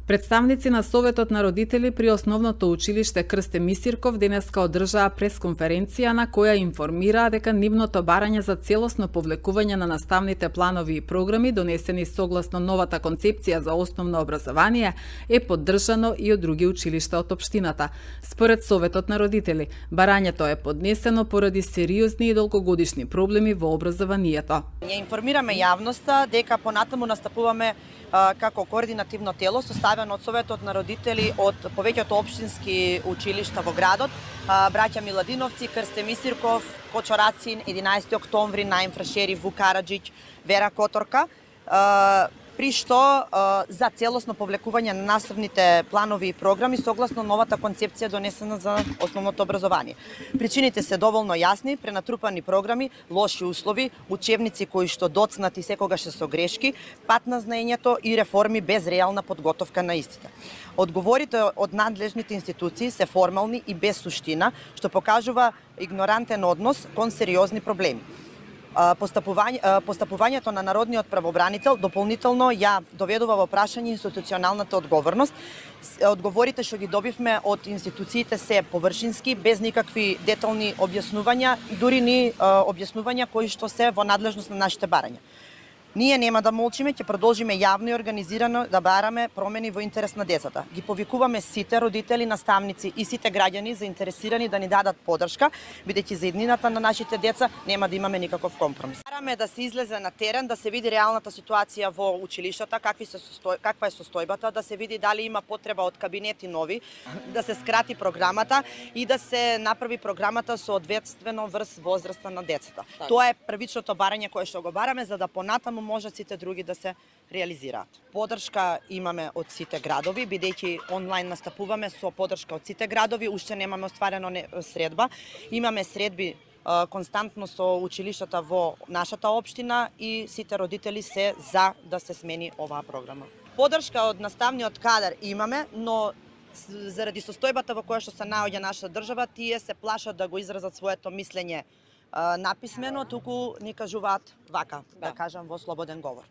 Представници на Советот на родители при Основното училиште Крсте Мисирков денеска одржаа пресконференција на која информираа дека нивното барање за целосно повлекување на наставните планови и програми донесени согласно новата концепција за основно образование е поддржано и од други училишта од општината. Според Советот на родители, барањето е поднесено поради сериозни и долгогодишни проблеми во образованието. Ја информираме јавноста дека понатаму настапуваме како координативно тело составено од Советот на родители од повеќето општински училишта во градот, браќа Миладиновци, Крсте Мисирков, Кочорацин, 11 октомври, Наим Фрашери, Вук Караџиќ, Вера Которка, при што за целосно повлекување на наставните планови и програми согласно новата концепција донесена за основното образование. Причините се доволно јасни: пренатрупани програми, лоши услови, учебници кои што доцнати секогаш со грешки, пат на знаењето и реформи без реална подготовка на истите. Одговорите од надлежните институции се формални и без суштина, што покажува игнорантен однос кон сериозни проблеми. Постапувањето на народниот правобранител дополнително ја доведува во прашање институционалната одговорност. Одговорите што ги добивме од институциите се површински, без никакви детални објаснувања, дури ни објаснувања кои што се во надлежност на нашите барања. Ние нема да молчиме, ќе продолжиме јавно и организирано да бараме промени во интерес на децата. Ги повикуваме сите родители, наставници и сите граѓани заинтересирани да ни дадат подршка, бидејќи за иднината на нашите деца нема да имаме никаков компромис. Бараме да се излезе на терен, да се види реалната ситуација во училиштата, каква е состојбата, да се види дали има потреба од кабинети нови, да се скрати програмата и да се направи програмата соодветствено врз возраста на децата. Тоа е првичното барање кое што го бараме за да понатаму можат сите други да се реализираат. Подршка имаме од сите градови, бидејќи онлайн настапуваме со подршка од сите градови, уште немаме остварено средба. Имаме средби константно со училиштата во нашата општина и сите родители се за да се смени оваа програма. Подршка од наставниот кадар имаме, но заради состојбата во која што се наоѓа нашата држава, тие се плашат да го изразат своето мислење написмено, туку ни кажуваат вака, да кажам, во слободен говор.